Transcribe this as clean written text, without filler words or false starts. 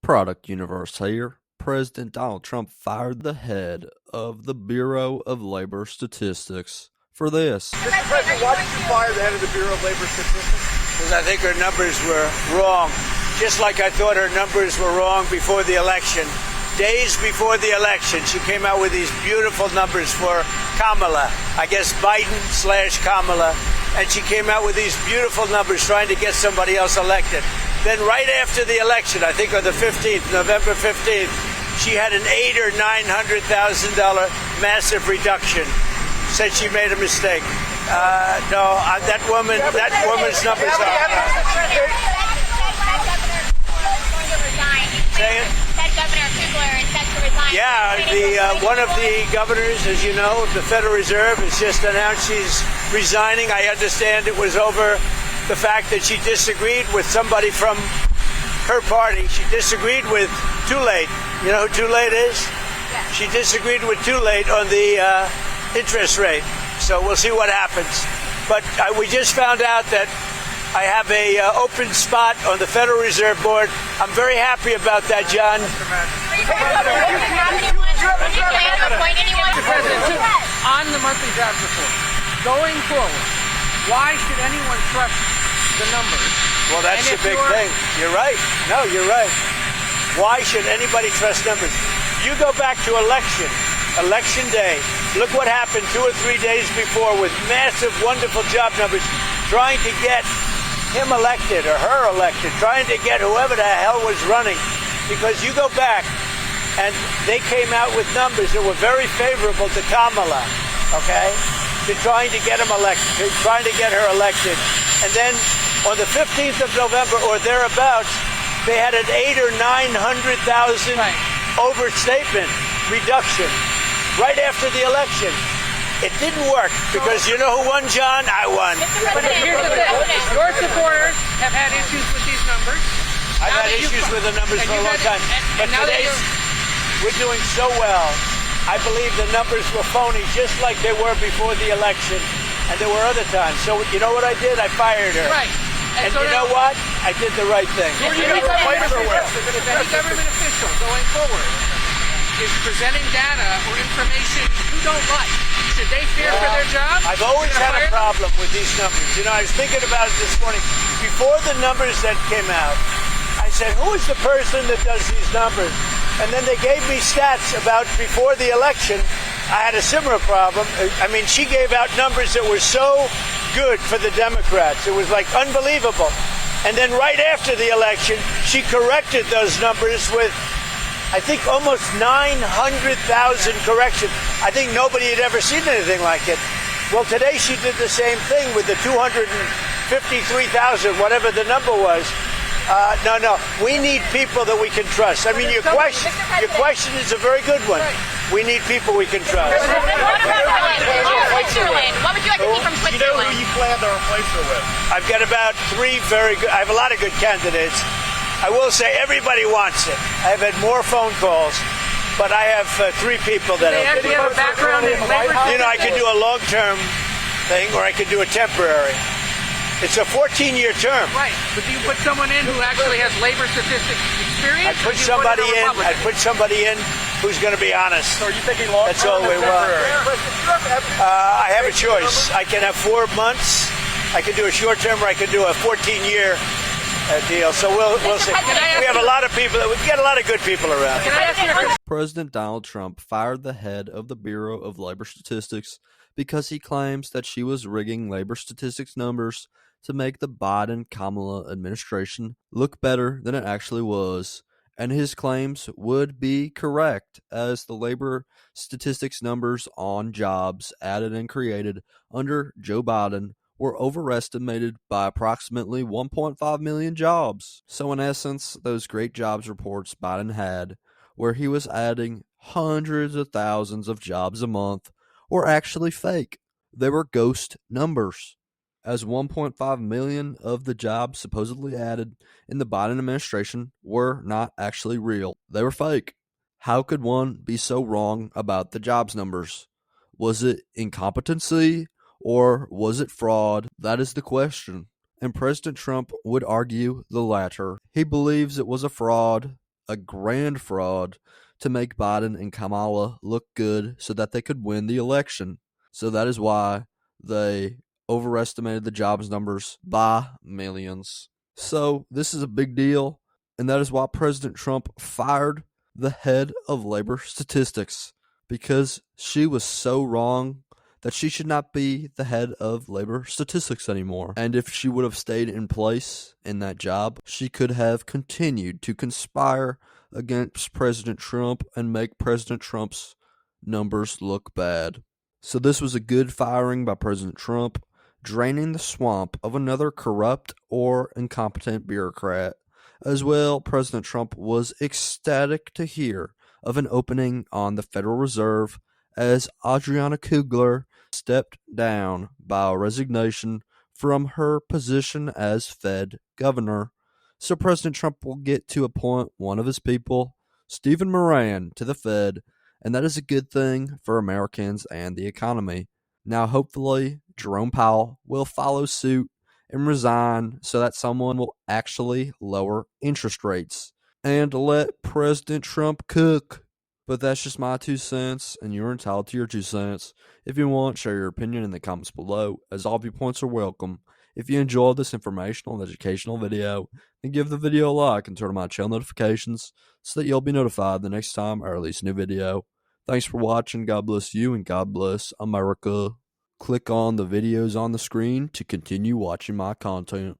Product Universe here. President Donald Trump fired the head of the Bureau of Labor Statistics for this. Mr. President, why did you fire the head of the Bureau of Labor Statistics? Because I think her numbers were wrong, just like I thought her numbers were wrong before the election. Days before the election, she came out with these beautiful numbers for Kamala, I guess Biden/Kamala, and she came out with these beautiful numbers trying to get somebody else elected. Then right after the election, I think on the 15th, November 15th, she had an $800,000 or $900,000 massive reduction. Said she made a mistake. That woman's numbers are. Say it. Yeah, one of the governors, as you know, of the Federal Reserve has just announced she's resigning. I understand it was over the fact that she disagreed with somebody from her party. She disagreed with Too Late. You know who Too Late is? Yeah. She disagreed with Too Late on the interest rate. So we'll see what happens. But we just found out that I have a open spot on the Federal Reserve Board. I'm very happy about that, John. On the monthly jobs report, going forward, why should anyone trust the numbers? Well, that's the big thing. You're right. No, you're right. Why should anybody trust numbers? You go back to election day. Look what happened 2 or 3 days before with massive, wonderful job numbers, trying to get him elected or her elected, trying to get whoever the hell was running. Because you go back, and they came out with numbers that were very favorable to Kamala, okay? To trying to get him elected, trying to get her elected. And then on the 15th of November or thereabouts, they had an $800,000 or $900,000 overstatement reduction right after the election. It didn't work because you know who won, John? I won. But here's the thing. Your supporters have had issues with these numbers. I've had issues with the numbers for a long time. But today's, we're doing so well. I believe the numbers were phony, just like they were before the election. And there were other times. So you know what I did? I fired her. Right. And so you know what? I did the right thing. If any government official going forward is presenting data or information you don't like, should they fear for their job? I've always had a problem with these numbers. You know, I was thinking about it this morning. Before the numbers that came out, I said, who is the person that does these numbers? And then they gave me stats about before the election. I had a similar problem. I mean, she gave out numbers that were so good for the Democrats. It was like unbelievable. And then right after the election, she corrected those numbers with, I think, almost 900,000 corrections. I think nobody had ever seen anything like it. Well, today she did the same thing with the 253,000, whatever the number was. No. We need people that we can trust. I mean, your question is a very good one. We need people we can trust. What about Switzerland? What would you like to see from Switzerland? You know who you plan to replace her with? I've got about 3 very good. I have a lot of good candidates. I will say everybody wants it. I've had more phone calls, but I have 3 people that have a background in labor. You know, I could do a long-term thing, or I could do a temporary. It's a 14-year term. Right, but do you put someone in who actually has labor statistics experience? I'd put somebody in who's going to be honest. So are you thinking long-term? That's all we want. I have a choice. I can have 4 months. I can do a short term, or I can do a 14-year deal. So we'll see. We have a lot of people. We've got a lot of good people around. Can I ask you a question? President Donald Trump fired the head of the Bureau of Labor Statistics because he claims that she was rigging labor statistics numbers to make the Biden-Kamala administration look better than it actually was. And his claims would be correct, as the labor statistics numbers on jobs added and created under Joe Biden were overestimated by approximately 1.5 million jobs. So in essence, those great jobs reports Biden had, where he was adding hundreds of thousands of jobs a month, were actually fake. They were ghost numbers, as 1.5 million of the jobs supposedly added in the Biden administration were not actually real. They were fake. How could one be so wrong about the jobs numbers? Was it incompetency or was it fraud? That is the question. And President Trump would argue the latter. He believes it was a fraud, a grand fraud to make Biden and Kamala look good so that they could win the election. So that is why they overestimated the jobs numbers by millions. So this is a big deal, and that is why President Trump fired the head of labor statistics, because she was so wrong that she should not be the head of labor statistics anymore. And if she would have stayed in place in that job, she could have continued to conspire against President Trump and make President Trump's numbers look bad. So this was a good firing by President Trump, draining the swamp of another corrupt or incompetent bureaucrat. As well, President Trump was ecstatic to hear of an opening on the Federal Reserve as Adriana Kugler stepped down by resignation from her position as Fed governor. So President Trump will get to appoint one of his people, Stephen Moran, to the Fed, and that is a good thing for Americans and the economy. Now, hopefully, Jerome Powell will follow suit and resign so that someone will actually lower interest rates and let President Trump cook. But that's just my 2 cents, and you're entitled to your 2 cents. If you want, share your opinion in the comments below, as all viewpoints are welcome. If you enjoyed this informational and educational video, then give the video a like and turn on my channel notifications so that you'll be notified the next time I release a new video. Thanks for watching. God bless you and God bless America. Click on the videos on the screen to continue watching my content.